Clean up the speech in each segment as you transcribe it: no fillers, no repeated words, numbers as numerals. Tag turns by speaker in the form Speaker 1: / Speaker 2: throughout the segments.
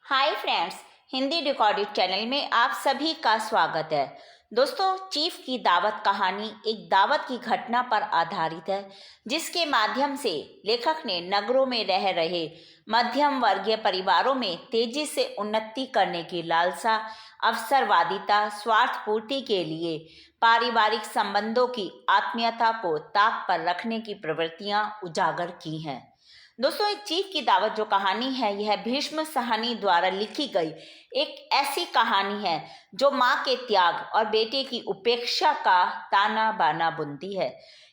Speaker 1: Hi friends, Hindi recorded channel में आप सभी का स्वागत है। दोस्तों, चीफ की दावत कहानी एक दावत की घटना पर आधारित है, जिसके माध्यम से लेखक ने नगरों में रह रहे मध्यम वर्गीय परिवारों में तेजी से उन्नति करने की लालसा, अवसरवादिता, स्वार्थ पूर्ति के लिए पारिवारिक संबंधों की आत्मीयता को ताक पर रखने की प्रवृत्तियां उजागर की हैं। दोस्तों, एक चीफ की दावत जो कहानी है, यह भीष्म साहनी द्वारा लिखी गई एक ऐसी कहानी है जो माँ के त्याग और बेटे की उपेक्षा का ताना बाना बुनती है।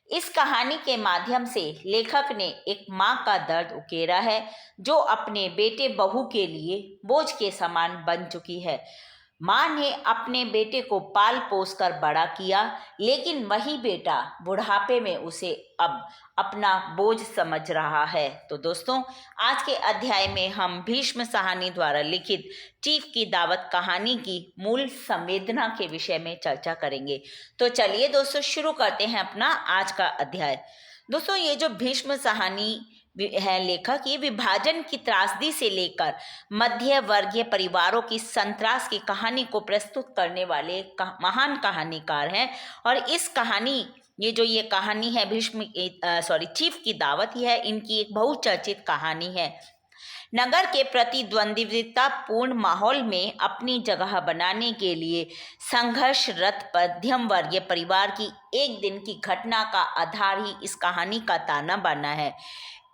Speaker 1: इस कहानी के माध्यम से लेखक ने एक माँ का दर्द उकेरा है, जो अपने बेटे बहू के लिए बोझ के समान बन चुकी है। माँ ने अपने बेटे को पाल पोस कर बड़ा किया, लेकिन वही बेटा बुढ़ापे में उसे अब अपना बोझ समझ रहा है। तो दोस्तों, आज के अध्याय में हम भीष्म साहनी द्वारा लिखित चीफ की दावत कहानी की मूल संवेदना के विषय में चर्चा करेंगे। तो चलिए दोस्तों, शुरू करते हैं अपना आज का अध्याय। दोस्तों, ये जो भीष्म साहनी है लेखक, ये विभाजन की त्रासदी से लेकर मध्य वर्गीय परिवारों की संत्रास की कहानी को प्रस्तुत करने वाले महान कहानीकार हैं। और इस कहानी ये कहानी है चीफ की दावत, ही है इनकी एक बहुचर्चित कहानी है। नगर के प्रतिद्वंद्वितापूर्ण माहौल में अपनी जगह बनाने के लिए संघर्षरत मध्यम वर्गीय परिवार की एक दिन की घटना का आधार ही इस कहानी का ताना बाना है।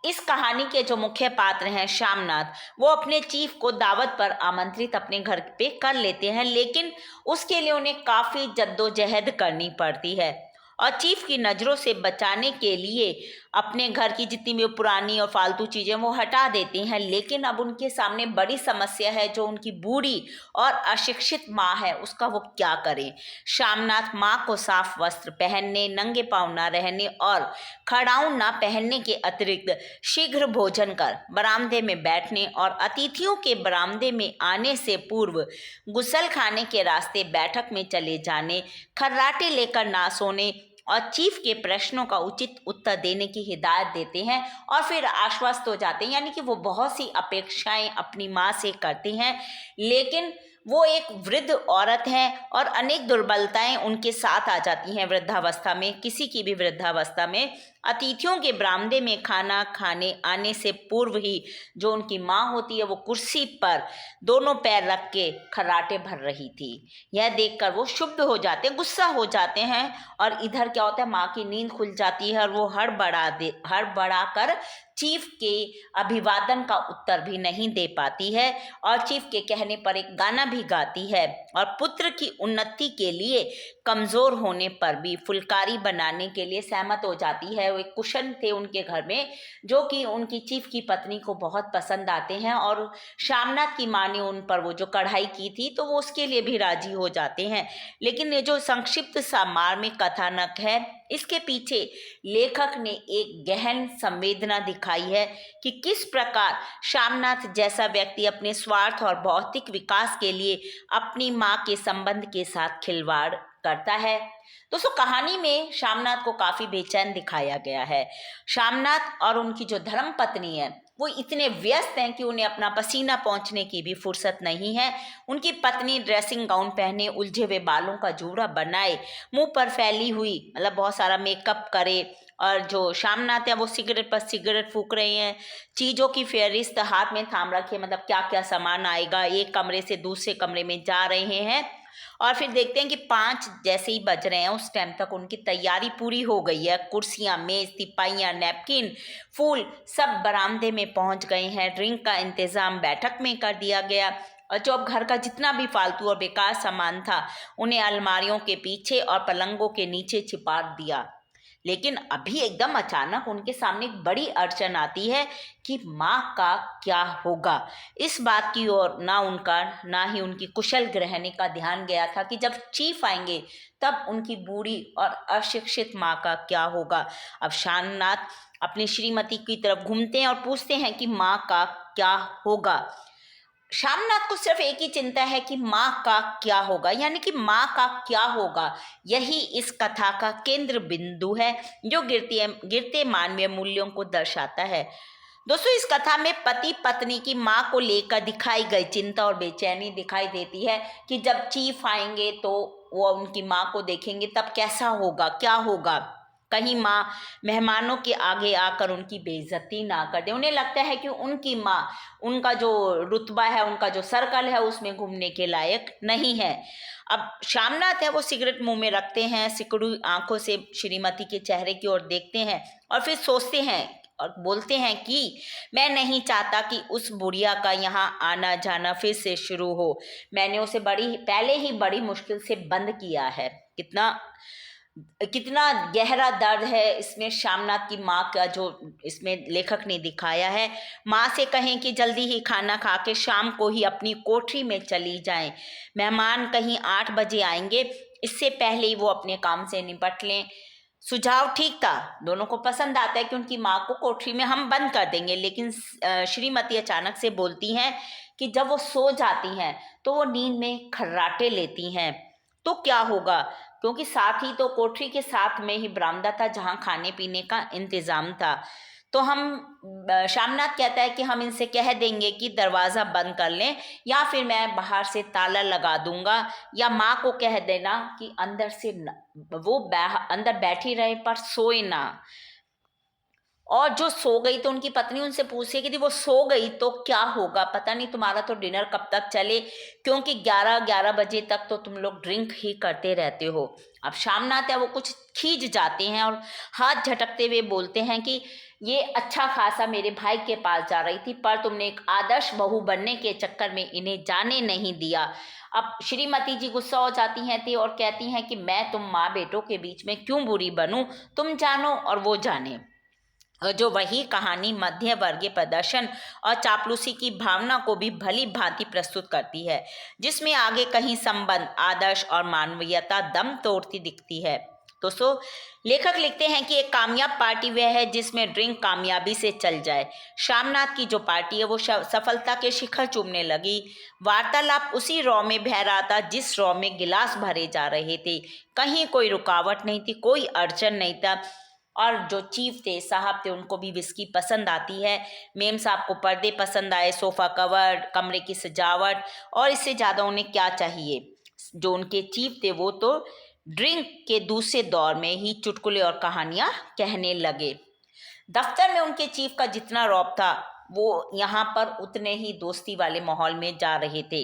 Speaker 1: इस कहानी के जो मुख्य पात्र हैं श्यामनाथ, वो अपने चीफ को दावत पर आमंत्रित अपने घर पे कर लेते हैं, लेकिन उसके लिए उन्हें काफ़ी जद्दोजहद करनी पड़ती है और चीफ की नज़रों से बचाने के लिए अपने घर की जितनी भी पुरानी और फालतू चीज़ें वो हटा देते हैं। लेकिन अब उनके सामने बड़ी समस्या है, जो उनकी बूढ़ी और अशिक्षित माँ है, उसका वो क्या करें। श्यामनाथ माँ को साफ वस्त्र पहनने, नंगे पाँव ना रहने और खड़ाऊं ना पहनने के अतिरिक्त शीघ्र भोजन कर बरामदे में बैठने और अतिथियों के बरामदे में आने से पूर्व गुसल खाने के रास्ते बैठक में चले जाने, खर्राटे लेकर ना सोने और चीफ के प्रश्नों का उचित उत्तर देने की हिदायत देते हैं और फिर आश्वस्त हो जाते हैं। यानी कि वो बहुत सी अपेक्षाएं अपनी माँ से करते हैं, लेकिन वो एक वृद्ध औरत है और अनेक दुर्बलताएं उनके साथ आ जाती हैं वृद्धावस्था में। किसी की भी वृद्धावस्था में अतिथियों के बरामदे में खाना खाने आने से पूर्व ही जो उनकी माँ होती है, वो कुर्सी पर दोनों पैर रख के खर्राटे भर रही थी। यह देखकर वो क्षुब्ध हो जाते हैं, गुस्सा हो जाते हैं और इधर क्या होता है, माँ की नींद खुल जाती है और वो हड़बड़ा कर चीफ के अभिवादन का उत्तर भी नहीं दे पाती है और चीफ के कहने पर एक गाना भी गाती है और पुत्र की उन्नति के लिए कमज़ोर होने पर भी फुलकारी बनाने के लिए सहमत हो जाती है। वो एक कुशन थे उनके घर में, जो कि उनकी चीफ की पत्नी को बहुत पसंद आते हैं और श्यामनाथ की माँ ने उन पर वो जो कढ़ाई की थी, तो वो उसके लिए भी राजी हो जाते हैं। लेकिन ये जो संक्षिप्त सा मार्मिक कथानक है, इसके पीछे लेखक ने एक गहन संवेदना दिखाई है कि किस प्रकार श्यामनाथ जैसा व्यक्ति अपने स्वार्थ और भौतिक विकास के लिए अपनी माँ के संबंध के साथ खिलवाड़ करता है। दोस्तों, कहानी में श्यामनाथ को काफी बेचैन दिखाया गया है। श्यामनाथ और उनकी जो धर्म पत्नी है, वो इतने व्यस्त हैं कि उन्हें अपना पसीना पोंछने की भी फुर्सत नहीं है। उनकी पत्नी ड्रेसिंग गाउन पहने, उलझे हुए बालों का जूड़ा बनाए, मुंह पर फैली हुई बहुत सारा मेकअप करे, और जो श्यामनाथ है वो सिगरेट पर सिगरेट फूक रहे हैं, चीज़ों की फेहरिस्त हाथ में थाम रखे, क्या क्या सामान आएगा, एक कमरे से दूसरे कमरे में जा रहे हैं। और फिर देखते हैं कि 5 जैसे ही बज रहे हैं, उस टाइम तक उनकी तैयारी पूरी हो गई है। कुर्सियाँ, मेज, तिपाइयाँ, नैपकिन, फूल सब बरामदे में पहुंच गए हैं। ड्रिंक का इंतज़ाम बैठक में कर दिया गया और जो अब घर का जितना भी फालतू और बेकार सामान था, उन्हें अलमारियों के पीछे और पलंगों के नीचे छिपा दिया। लेकिन अभी एकदम अचानक उनके सामने एक बड़ी अड़चन आती है कि माँ का क्या होगा। इस बात की ओर ना ही उनकी कुशल गृहिणी का ध्यान गया था कि जब चीफ आएंगे तब उनकी बूढ़ी और अशिक्षित माँ का क्या होगा। अब श्यामनाथ अपनी श्रीमती की तरफ घूमते हैं और पूछते हैं कि माँ का क्या होगा। श्यामनाथ को सिर्फ एक ही चिंता है कि माँ का क्या होगा, यानी कि माँ का क्या होगा। यही इस कथा का केंद्र बिंदु है, जो गिरते मानवीय मूल्यों को दर्शाता है। दोस्तों, इस कथा में पति पत्नी की माँ को लेकर दिखाई गई चिंता और बेचैनी दिखाई देती है कि जब चीफ आएंगे तो वो उनकी माँ को देखेंगे तब कैसा होगा, क्या होगा, कहीं माँ मेहमानों के आगे आकर उनकी बेइज्जती ना कर दे। उन्हें लगता है कि उनकी माँ, उनका जो रुतबा है, उनका जो सर्कल है, उसमें घूमने के लायक नहीं है। अब श्यामनाथ है वो सिगरेट मुंह में रखते हैं, सिकुड़ी आंखों से श्रीमती के चेहरे की ओर देखते हैं और फिर सोचते हैं और बोलते हैं कि मैं नहीं चाहता कि उस बुढ़िया का यहाँ आना जाना फिर से शुरू हो। मैंने उसे पहले ही बड़ी मुश्किल से बंद किया है। कितना कितना गहरा दर्द है इसमें श्यामनाथ की माँ का, जो इसमें लेखक ने दिखाया है। माँ से कहें कि जल्दी ही खाना खा के शाम को ही अपनी कोठरी में चली जाएं। मेहमान कहीं 8 बजे आएंगे, इससे पहले ही वो अपने काम से निपट लें। सुझाव ठीक था, दोनों को पसंद आता है कि उनकी माँ को कोठरी में हम बंद कर देंगे, लेकिन श्रीमती अचानक से बोलती हैं कि जब वो सो जाती हैं तो वो नींद में खर्राटे लेती हैं तो क्या होगा, क्योंकि साथ ही तो कोठरी के साथ में ही बरामदा था जहाँ खाने पीने का इंतजाम था। तो श्यामनाथ कहता है कि हम इनसे कह देंगे कि दरवाज़ा बंद कर लें या फिर मैं बाहर से ताला लगा दूंगा, या माँ को कह देना कि अंदर से वो अंदर बैठी रहे पर सोए ना। और जो सो गई तो उनकी पत्नी उनसे पूछे कि वो सो गई तो क्या होगा, पता नहीं तुम्हारा तो डिनर कब तक चले, क्योंकि 11 बजे तक तो तुम लोग ड्रिंक ही करते रहते हो। अब श्यामनाथ है वो कुछ खींच जाते हैं और हाथ झटकते हुए बोलते हैं कि ये अच्छा खासा मेरे भाई के पास जा रही थी, पर तुमने एक आदर्श बहू बनने के चक्कर में इन्हें जाने नहीं दिया। अब श्रीमती जी गुस्सा हो जाती हैं थी और कहती हैं कि मैं तुम माँ बेटों के बीच में क्यों बुरी बनूं, तुम जानो और वो जाने। जो वही कहानी मध्य वर्गीय प्रदर्शन और चापलूसी की भावना को भी भली भांति प्रस्तुत करती है, जिसमें आगे कहीं संबंध, आदर्श और मानवीयता दम तोड़ती दिखती है। दोस्तों, लेखक लिखते हैं कि एक कामयाब पार्टी वह है जिसमें ड्रिंक कामयाबी से चल जाए। श्यामनाथ की जो पार्टी है वो सफलता के शिखर चूमने लगी। वार्तालाप उसी रॉ में बह रहा था जिस रॉ में गिलास भरे जा रहे थे। कहीं कोई रुकावट नहीं थी, कोई अड़चन नहीं था। और जो चीफ थे, साहब थे, उनको भी विस्की पसंद आती है। मेम साहब को पर्दे पसंद आए, सोफ़ा कवर, कमरे की सजावट, और इससे ज़्यादा उन्हें क्या चाहिए। जो उनके चीफ थे वो तो ड्रिंक के दूसरे दौर में ही चुटकुले और कहानियाँ कहने लगे। दफ्तर में उनके चीफ का जितना रौब था वो यहाँ पर उतने ही दोस्ती वाले माहौल में जा रहे थे।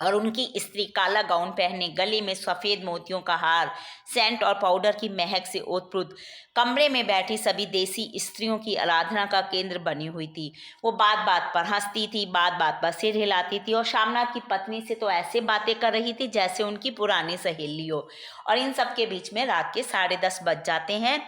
Speaker 1: और उनकी स्त्री काला गाउन पहने, गले में सफ़ेद मोतियों का हार, सेंट और पाउडर की महक से ओतप्रोत कमरे में बैठी सभी देसी स्त्रियों की आराधना का केंद्र बनी हुई थी। वो बात बात पर हंसती थी, बात बात पर सिर हिलाती थी और श्यामनाथ की पत्नी से तो ऐसे बातें कर रही थी जैसे उनकी पुरानी सहेली हो। और इन सब के बीच में रात के 10:30 बज जाते हैं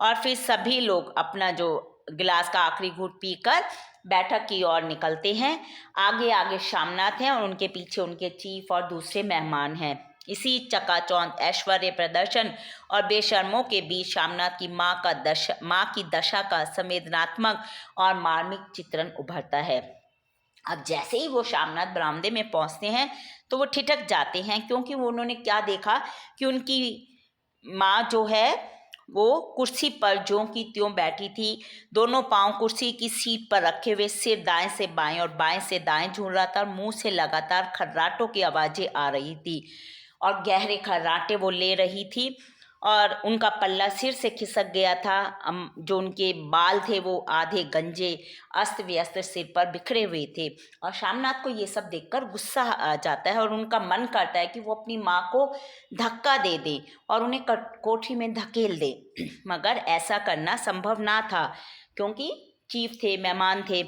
Speaker 1: और फिर सभी लोग अपना जो गिलास का आखिरी घूंट पीकर बैठक की ओर निकलते हैं। आगे आगे श्यामनाथ हैं और उनके पीछे उनके चीफ और दूसरे मेहमान हैं। इसी चकाचौंध ऐश्वर्य प्रदर्शन और बेशर्मों के बीच श्यामनाथ की माँ की दशा का संवेदनात्मक और मार्मिक चित्रण उभरता है। अब जैसे ही वो श्यामनाथ बरामदे में पहुंचते हैं तो वो ठिठक जाते हैं, क्योंकि वो उन्होंने क्या देखा कि उनकी माँ जो है वो कुर्सी पर ज्यों की त्यों बैठी थी। दोनों पांव कुर्सी की सीट पर रखे हुए, सिर दाएं से बाएं और बाएं से दाएं झूल रहा था और मुंह से लगातार खर्राटों की आवाज़ें आ रही थी और गहरे खर्राटे वो ले रही थी। और उनका पल्ला सिर से खिसक गया था। जो उनके बाल थे वो आधे गंजे, अस्त व्यस्त सिर पर बिखरे हुए थे। और श्यामनाथ को ये सब देखकर गुस्सा आ जाता है और उनका मन करता है कि वो अपनी माँ को धक्का दे दें और उन्हें कोठरी में धकेल दें, मगर ऐसा करना संभव ना था क्योंकि चीफ थे, मेहमान थे।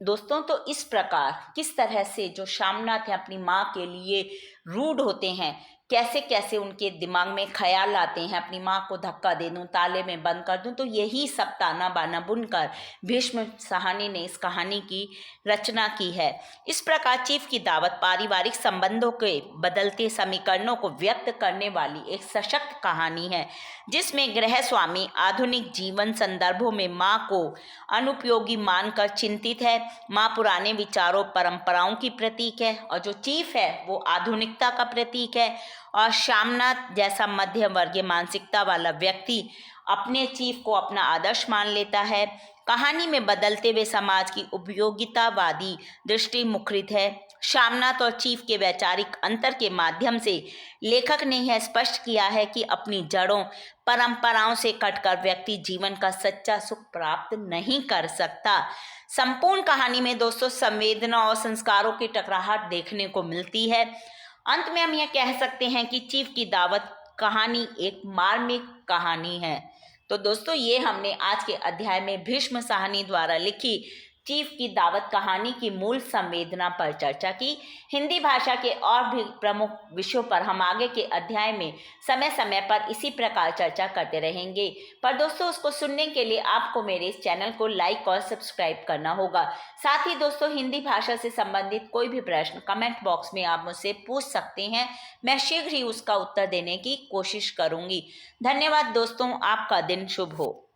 Speaker 1: दोस्तों, तो इस प्रकार किस तरह से जो श्यामनाथ हैं अपनी माँ के लिए रूड होते हैं, कैसे कैसे उनके दिमाग में ख्याल आते हैं अपनी माँ को धक्का दे दूँ, ताले में बंद कर दूँ। तो यही सब ताना बाना बुनकर भीष्म साहनी ने इस कहानी की रचना की है। इस प्रकार चीफ की दावत पारिवारिक संबंधों के बदलते समीकरणों को व्यक्त करने वाली एक सशक्त कहानी है, जिसमें गृह स्वामी आधुनिक जीवन संदर्भों में माँ को अनुपयोगी मानकर चिंतित है। माँ पुराने विचारों परंपराओं की प्रतीक है और जो चीफ है वो आधुनिकता का प्रतीक है। और श्यामनाथ जैसा मध्य वर्गीय मानसिकता वाला व्यक्ति अपने चीफ को अपना आदर्श मान लेता है। कहानी में बदलते हुए समाज की उपयोगितावादी दृष्टि मुखरित है। श्यामनाथ और चीफ के वैचारिक अंतर के माध्यम से लेखक ने यह स्पष्ट किया है कि अपनी जड़ों परंपराओं से कटकर व्यक्ति जीवन का सच्चा सुख प्राप्त नहीं कर सकता। संपूर्ण कहानी में दोस्तों संवेदना और संस्कारों की टकराहट देखने को मिलती है। अंत में हम यह कह सकते हैं कि चीफ की दावत कहानी एक मार्मिक कहानी है। तो दोस्तों ये हमने आज के अध्याय में भीष्म साहनी द्वारा लिखी चीफ की दावत कहानी की मूल संवेदना पर चर्चा की। हिंदी भाषा के और भी प्रमुख विषयों पर हम आगे के अध्याय में समय समय पर इसी प्रकार चर्चा करते रहेंगे। पर दोस्तों उसको सुनने के लिए आपको मेरे इस चैनल को लाइक और सब्सक्राइब करना होगा। साथ ही दोस्तों हिंदी भाषा से संबंधित कोई भी प्रश्न कमेंट बॉक्स में आप मुझसे पूछ सकते हैं, मैं शीघ्र ही उसका उत्तर देने की कोशिश करूंगी। धन्यवाद दोस्तों, आपका दिन शुभ हो।